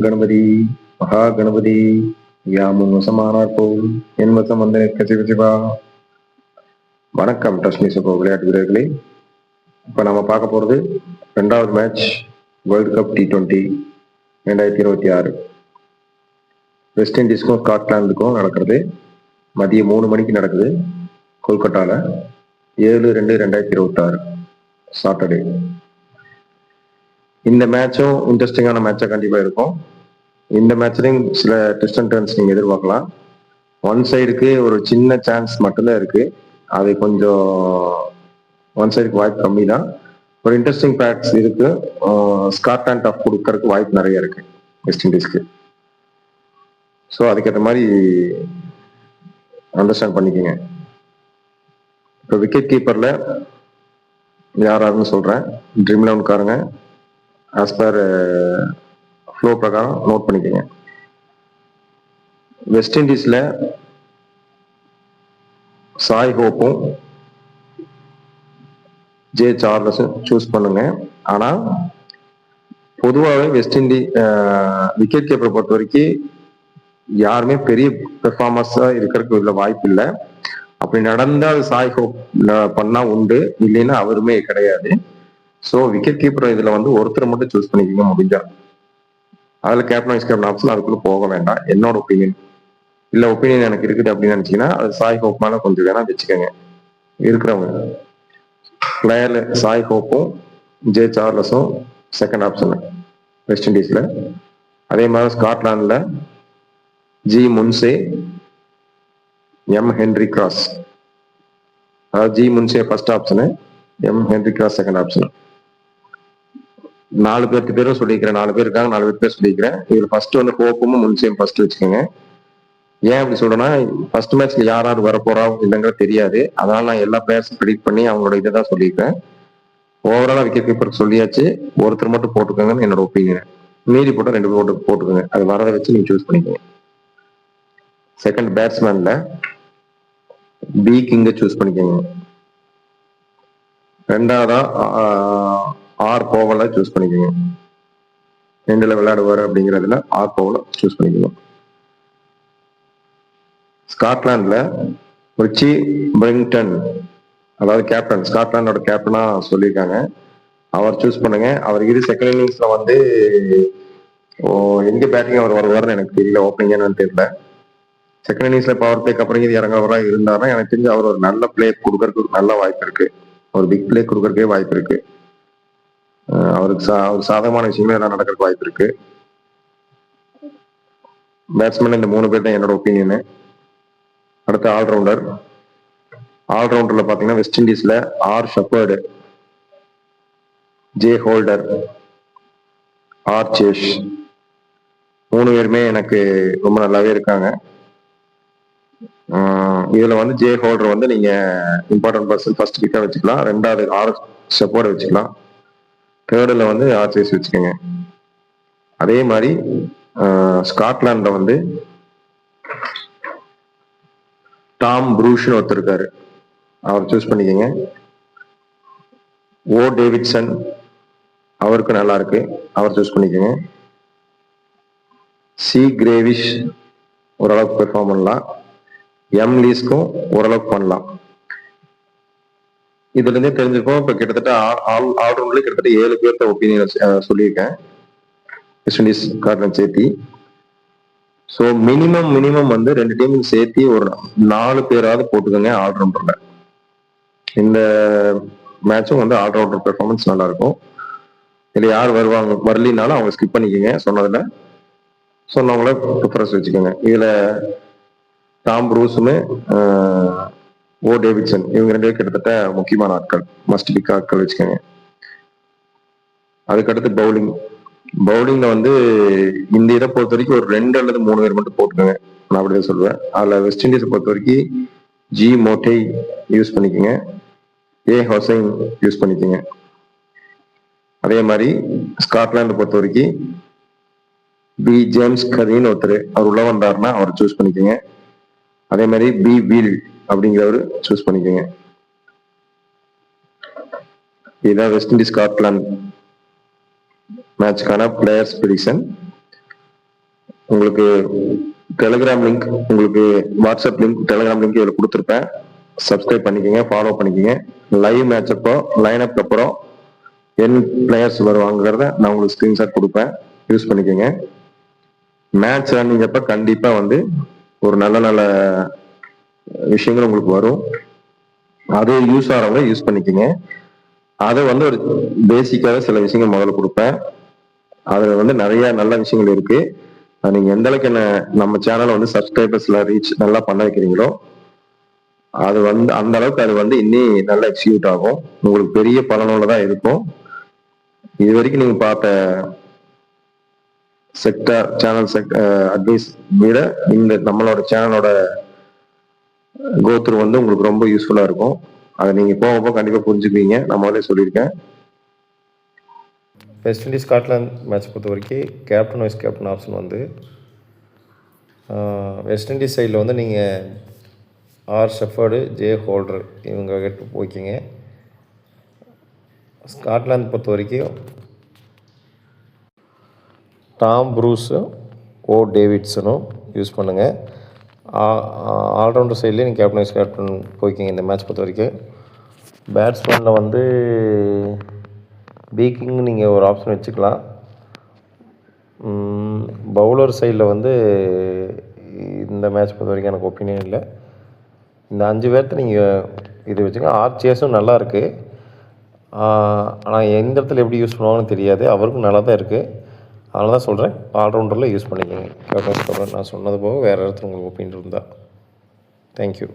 கணபதி மகா கணபதி யாமும் வசமானார் போல் என் வசம் வந்து நிற்க சிவசிவா. வணக்கம் டஸ்மி சகோ விளையாட்டு வீரர்களே. இப்போ நம்ம பார்க்க போகிறது ரெண்டாவது match world cup T20 2026 West இண்டீஸ்க்கும் ஸ்காட்லாந்துக்கும் நடக்கிறது. மதியம் 3 மணிக்கு நடக்குது கொல்கட்டாவில். 7/2/2026 சாட்டர்டே. இந்த மேட்சும் இன்ட்ரெஸ்டிங்கான மேட்சாக கண்டிப்பாக இருக்கும். இந்த மேட்ச்லையும் சில ட்விஸ்ட் அண்ட் டர்ன்ஸ் நீங்கள் எதிர்பார்க்கலாம். ஒன் சைடுக்கு ஒரு சின்ன சான்ஸ் மட்டும்தான் இருக்கு. அது கொஞ்சம் ஒன் சைடுக்கு வாய்ப்பு கம்மி தான். ஒரு இன்ட்ரெஸ்டிங் ஃபேக்ட்ஸ் இருக்கு. ஸ்காட்லாண்ட் ஆஃப் கொடுக்கறதுக்கு வாய்ப்பு நிறைய இருக்கு வெஸ்ட் இண்டீஸ்க்கு. ஸோ அதுக்கேற்ற மாதிரி அண்டர்ஸ்டாண்ட் பண்ணிக்கோங்க. இப்போ விக்கெட் கீப்பரில் யாராருன்னு சொல்கிறேன். ட்ரீம் 11காரங்க ஆஸ் பர் ஃப்ளோ பிரகாரம் நோட் பண்ணிக்கோங்க. வெஸ்ட் இண்டீஸில் சாய் ஹோப்பும் ஜே சார்லஸும் சூஸ் பண்ணுங்க. ஆனால் பொதுவாகவே வெஸ்ட் விக்கெட் கீப்பரை பொறுத்த வரைக்கும் யாருமே பெரிய பெர்ஃபார்மன்ஸாக இருக்கிறதுக்கு உள்ள வாய்ப்பு இல்லை. அப்படி நடந்தால் சாய் ஹோப் பண்ணா உண்டு, இல்லைன்னா அவருமே கிடையாது. ஸோ விக்கெட் கீப்பர் இதில் வந்து ஒருத்தர் மட்டும் சூஸ் பண்ணிக்கோங்க முடிஞ்சா. அதில் கேப்டன் வைஸ் கேப்டன் ஆப்ஷன் அதுக்குள்ளே போக வேண்டாம், என்னோட ஒப்பீனியன். இல்லை ஒப்பீனியன் எனக்கு இருக்குது அப்படின்னு நினச்சிங்கன்னா அது சாய் ஹோப் மேலே கொஞ்சம் வேணா வச்சுக்கோங்க. இருக்கிறவங்க பிளேயர்ல சாய் ஹோப்பும் ஜே சார்லஸும் செகண்ட் ஆப்ஷன் வெஸ்ட் இண்டீஸில். அதே மாதிரி ஸ்காட்லாண்டில் G Munsey, M Henry Cross. அதாவது G Munsey first option, M Henry Cross second option. 4 பேரும் சொல்லிக்கிறேன். 4 பேர் இருக்காங்க, 4 பேர் சொல்லிக்கிறேன். இதில் ஃபர்ஸ்ட் வந்து ஹோப்பும் முன்சேம் ஃபர்ஸ்ட் வச்சுக்கோங்க. ஏன் அப்படி சொல்றேன்னா, ஃபர்ஸ்ட் மேட்ச்ல யாராவது வரப்போறா இல்லைங்கிறது தெரியாது. அதனால நான் எல்லா பிளேயர்ஸும் ப்ரெடிக்ட் பண்ணி அவங்களோட இதை தான் சொல்லியிருக்கேன். ஓவராலா விக்கெட் கீப்பர் சொல்லியாச்சு, ஒருத்தர் மட்டும் போட்டுக்கோங்கன்னு என்னோட ஒப்பீனியன். மீதி போட்டு 2 பேர் போட்டுக்கோங்க. அது வரதை வச்சு நீங்க சூஸ் பண்ணிக்கோங்க. செகண்ட் பேட்ஸ்மேன்ல பி கிங்க சூஸ் பண்ணிக்கோங்க. ரெண்டாவதா ஆர் போவலை சூஸ் பண்ணிக்கோங்க. 2ல விளையாடுவார் அப்படிங்கிறதுல ஆர் போவலை சூஸ் பண்ணிக்கணும். ஸ்காட்லாண்ட்ல ரிச்சி பிரிங்டன், அதாவது கேப்டன், ஸ்காட்லாண்டோட கேப்டனா சொல்லியிருக்காங்க. அவர் சூஸ் பண்ணுங்க. அவர் செகண்ட் இன்னிங்ஸ்ல வந்து எங்க பேட்டிங் அவர் வருவார்னு எனக்கு தெரியல, ஓப்பனிங் என்னன்னு தெரியல. செகண்ட் இன்னிங்ஸ்ல பவர் பிளேக்கு அப்புறம் இது இறங்குறவரா இருந்தாருன்னா எனக்கு தெரிஞ்சு அவர் ஒரு நல்ல பிளே கொடுக்கறதுக்கு நல்ல வாய்ப்பு இருக்கு. ஒரு பிக் பிளே கொடுக்கறதுக்கே வாய்ப்பு இருக்கு. அவருக்கு சாதகமான விஷயமே எல்லாம் நடக்கிறதுக்கு வாய்ப்பு இருக்கு. பேட்ஸ்மேன் இந்த 3 பேர் தான் என்னோட ஒப்பீனியனு. அடுத்த ஆல்ரவுண்டர்ல பாத்தீங்கன்னா வெஸ்ட் இண்டீஸ்ல R Shepherd, J Holder, R Chase. 3 பேருமே எனக்கு ரொம்ப நல்லாவே இருக்காங்க. இதுல வந்து ஜே ஹோல்டர் வந்து நீங்க இம்பார்ட்டன்ட் பர்சன் ஃபர்ஸ்ட் பிக்கா வச்சுக்கலாம். 2வது ஆர் ஷெப்பர்டு வச்சுக்கலாம். 3ர்டுல வந்து ஆர் சேஷ் வச்சுக்கோங்க. அதே மாதிரி ஸ்காட்லாண்ட்ல வந்து டாம் ப்ரூஷ்னு ஒருத்தர் இருக்காரு, அவர் சூஸ் பண்ணிக்கோங்க. ஓ டேவிட்சன், அவருக்கு நல்லா இருக்கு, அவர் சூஸ் பண்ணிக்கோங்க. சி கிரேவிஷ் ஓரளவுக்கு பெர்ஃபார்ம் பண்ணலாம். எம் லீஸ்க்கும் ஓரளவுக்கு பண்ணலாம். இதுல இருந்தே தெரிஞ்சிருக்கோம். இப்ப கிட்டத்தட்ட ஆல்ரவுண்ட்ல கிட்டத்தட்ட 7 பேர்த்த ஒப்பீனியன் சொல்லியிருக்கேன் வெஸ்ட் இண்டீஸ் கார்டன் சேர்த்தி. ஸோ மினிமம் வந்து 2 டீமும் சேர்த்தி ஒரு 4 பேராவது போட்டுக்கோங்க ஆல்ரவுண்டர்ல. இந்த மேட்சும் வந்து ஆல்ரவுண்டர் பெர்ஃபார்மன்ஸ் நல்லா இருக்கும். இதுல யார் வருவாங்க வரலினாலும் அவங்க ஸ்கிப் பண்ணிக்கோங்க. சொன்னவங்கள ப்ரிஃபரன்ஸ் வச்சுக்கோங்க. இதுல டாம் ப்ரூஸுமே ஓ டேவிட்சன், இவங்க 2 பேரும் கிட்டத்தட்ட முக்கியமான ஆட்கள், மஸ்ட் பிக் ஆட்கள் வச்சுக்கோங்க. அதுக்கடுத்து பவுலிங்ல வந்து இந்த இதை பொறுத்த வரைக்கும் ஒரு 2 அல்லது 3 பேர் மட்டும் போட்டுக்கோங்க, நான் அப்படிதான் சொல்லுவேன். அதுல வெஸ்ட் இண்டீஸை பொறுத்த வரைக்கும் ஜி மோட்டை யூஸ் பண்ணிக்கோங்க, ஏ ஹொசைன் யூஸ் பண்ணிக்கோங்க. அதே மாதிரி ஸ்காட்லாந்து பொறுத்த வரைக்கும் பி ஜேம்ஸ் கரீன் ஒருத்தர், அவர் உள்ள வந்தாருன்னா அவர் சூஸ் பண்ணிக்கோங்க. அதே மாதிரி பி வீல் அப்படிங்கிறவர் சூஸ் பண்ணிக்கோங்க. இதுதான் வெஸ்ட் இண்டீஸ் ஸ்காட்லாந்து மேட்ச்க்கான பிளேயர்ஸ் ப்ரெடிக்ஷன். உங்களுக்கு டெலிகிராம் லிங்க், உங்களுக்கு வாட்ஸ்அப் லிங்க், டெலிகிராம் லிங்க் இதில் கொடுத்துருப்பேன். சப்ஸ்கிரைப் பண்ணிக்கோங்க, ஃபாலோ பண்ணிக்கோங்க. லைவ் மேட்ச் அப்போ லைனப் அப்புறம் என் பிளேயர்ஸ் வருவாங்கிறத நான் உங்களுக்கு ஸ்க்ரீன்ஷாட் கொடுப்பேன், யூஸ் பண்ணிக்கோங்க. மேட்ச் ரன்னிங் அப்போ கண்டிப்பாக வந்து ஒரு நல்ல நல்ல விஷயங்கள் உங்களுக்கு வரும். அது யூஸ் ஆகிறவங்க யூஸ் பண்ணிக்கோங்க. அதை வந்து ஒரு பேசிக்காக சில விஷயங்கள் முதல்ல கொடுப்பேன். அதில் வந்து நிறைய நல்ல விஷயங்கள் இருக்கு. நீங்க எந்த அளவுக்கு என்ன நம்ம சேனலை வந்து சப்ஸ்கிரைபர்ஸ்ல ரீச் நல்லா பண்ண வைக்கிறீங்களோ அது வந்து அந்த அளவுக்கு அது வந்து இன்னி நல்லா எக்ஸிக்யூட் ஆகும். உங்களுக்கு பெரிய பலனுள்ளதான் இருக்கும். இது வரைக்கும் நீங்க பார்த்த செக்டார் சேனல் அட்வைஸ் விட இந்த நம்மளோட சேனலோட கோத்ரூ வந்து உங்களுக்கு ரொம்ப யூஸ்ஃபுல்லா இருக்கும். அதை நீங்க போக கண்டிப்பா புரிஞ்சுக்குவீங்க. நான் முதல்ல சொல்லியிருக்கேன். வெஸ்ட் இண்டீஸ் ஸ்காட்லாந்து மேட்ச் பொறுத்த வரைக்கும் கேப்டன் வைஸ் கேப்டன் ஆப்ஷன் வந்து வெஸ்ட் இண்டீஸ் சைடில் வந்து நீங்கள் ஆர் ஷெஃபர்டு, ஜே ஹோல்டர் இவங்க கிட்ட போய்க்கிங்க. ஸ்காட்லாந்து பொறுத்த வரைக்கும் டாம் ப்ரூஸும் ஓ டேவிட்ஸனும் யூஸ் பண்ணுங்கள். ஆல்ரவுண்டர் சைட்லேயே நீங்கள் கேப்டன் வைஸ் கேப்டன் போய்க்கிங்க இந்த மேட்ச் பொறுத்த வரைக்கும். பேட்ஸ்மேனில் வந்து பீக்கிங் நீங்கள் ஒரு ஆப்ஷன் வச்சுக்கலாம். பவுலர் சைடில் வந்து இந்த மேட்ச் பொறுத்த வரைக்கும் எனக்கு ஒப்பீனியன் இல்லை. இந்த 5 பேர்த்த நீங்கள் இது வச்சுக்கோங்க. ஆர்சிஎஸும் நல்லா இருக்குது. ஆனால் எந்த இடத்துல எப்படி யூஸ் பண்ணுவாங்கன்னு தெரியாது. அவருக்கும் நல்லா தான் இருக்குது. அதனால தான் சொல்கிறேன், ஆல்ரவுண்டரில் யூஸ் பண்ணிக்கோங்க. கேப்டன் நான் சொன்னது போக வேறு இடத்துல உங்களுக்கு ஒப்பீனியன் இருந்தால். தேங்க்யூ.